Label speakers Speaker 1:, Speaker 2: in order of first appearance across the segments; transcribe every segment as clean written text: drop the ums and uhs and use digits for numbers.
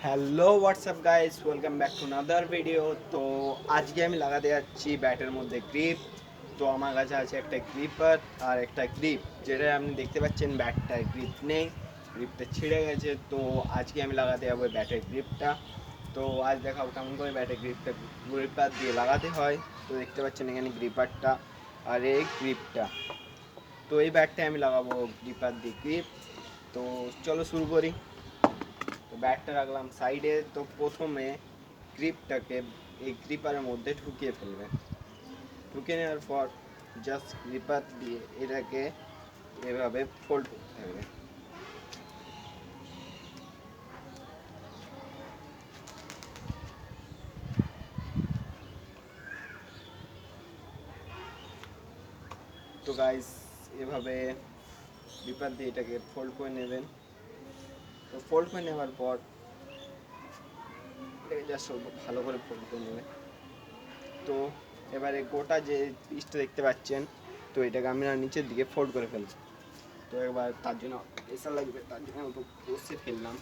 Speaker 1: Hello WhatsApp guys, welcome back to another video. তো আজকে আমি লাগাতে যাচ্ছি ব্যাটের মধ্যে গ্রিপ। তো আমার কাছে আছে একটা গ্রিপার আর একটা গ্রিপ, যেটা আপনি দেখতে পাচ্ছেন ব্যাটটায় গ্রিপ নেই, গ্রিপটা ছিঁড়ে গেছে। তো আজকে আমি লাগাতে যাবো ব্যাটের গ্রিপটা। তো আজ দেখাবো কেমন করে ব্যাটের গ্রিপার দিয়ে লাগাতে হয়। তো দেখতে পাচ্ছেন এখানে গ্রিপারটা আর এই গ্রিপটা। তো এই ব্যাটটায় আমি লাগাবো গ্রিপার দিয়ে গ্রিপ। তো চলো শুরু করি। তো ব্যাটটা রাখলাম সাইডে। তো প্রথমে গ্রিপটাকে এই গ্রিপারের মধ্যে ঢুকিয়ে ফেলবে। ঢুকিয়ে নেওয়ার পর জাস্ট গ্রিপার দিয়ে এটাকে এভাবে ফোল্ড করতে থাকবে। তো গাইস, এভাবে গ্রিপার দিয়ে এটাকে ফোল্ড করে নেবেন। তো ফোল্ড করে নেওয়ার পর এটাকে জাস্ট ভালো করে ফোল্ড করে নেবেন। তো এবারে গোটা যে পিসটা দেখতে পাচ্ছেন, তো এটাকে আমি নিচের দিকে ফোল্ড করে ফেলবো। তো একবার তার জন্য প্রেসার লাগবে, তার জন্য একটু কষে ফেললাম।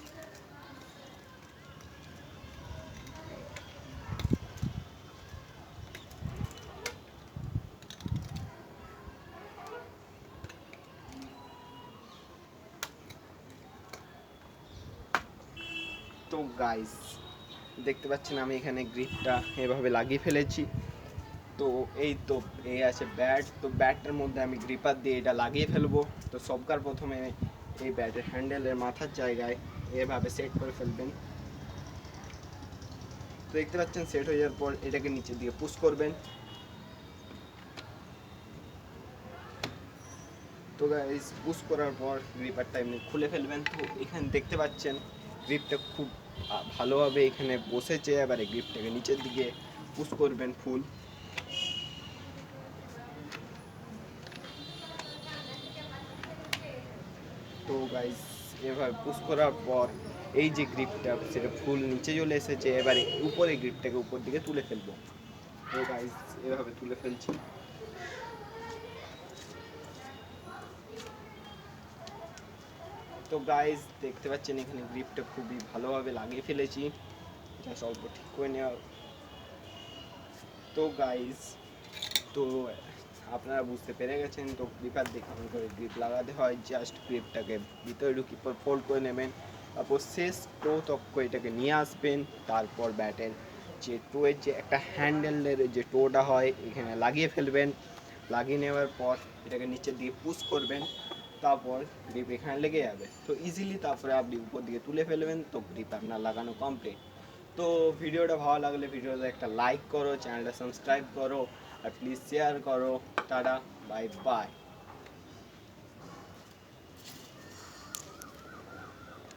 Speaker 1: তো গাইস, দেখতে পাচ্ছেন আমি এখানে গ্রিপটা এভাবে লাগিয়ে ফেলেছি। তো এই আছে ব্যাট। তো ব্যাটটার মধ্যে আমি গ্রিপার দিয়ে এটা লাগিয়ে ফেলবো। তো সবকার প্রথমে এই ব্যাটের হ্যান্ডেলের মাথার জায়গায় এভাবে সেট করে ফেলবেন। তো দেখতে পাচ্ছেন সেট হয়ে যাওয়ার পর এটাকে নিচের দিকে পুশ করবেন। তো গাইস, পুশ করার পর গ্রিপারটা এমনি খুলে ফেলবেন। তো এখানে দেখতে পাচ্ছেন গ্রিপটা খুব ভালোভাবে এখানে বসেছে। এবারে গ্রিপটাকে নিচের দিকে পুশ করবেন ফুল। তো গাইস, এভাবে পুশ করার পর এই যে গ্রিপটা সেটা ফুল নিচে চলে এসেছে। এবারে উপরে গ্রিপটাকে উপর দিকে তুলে ফেলবো। তো গাইস, এভাবে তুলে ফেলছি। তো গাইস, দেখতে পাচ্ছেন এখানে গ্রিপটা খুবই ভালোভাবে লাগিয়ে ফেলেছি, জাস্ট অল্প ঠিক করে নেওয়া। তো গাইস, তো আপনারা বুঝতে পেরে গেছেন। তো গ্রিপার দিয়ে কেমন করে গ্রিপ লাগাতে হয়, জাস্ট গ্রিপটাকে ভিতরে ঢুকি পর ফোল্ড করে নেবেন। তারপর শেষ টো তক্ক এটাকে নিয়ে আসবেন। তারপর ব্যাটের যে টোয়ের যে একটা হ্যান্ডেলের যে টোটা হয় এখানে লাগিয়ে ফেলবেন। লাগিয়ে নেওয়ার পর এটাকে নিচের দিকে পুশ করবেন। তারপর গ্রিপ এখানে লেগে যাবে। তো ইজিলি তারপরে আপনি উপর দিকে তুলে ফেলবেন। তো গ্রিপ আপনার লাগানো কমপ্লিট। তো ভিডিওটা ভালো লাগলে ভিডিওতে একটা লাইক করো, চ্যানেলটা সাবস্ক্রাইব করো, আর প্লিজ শেয়ার করো। Tata, bye bye.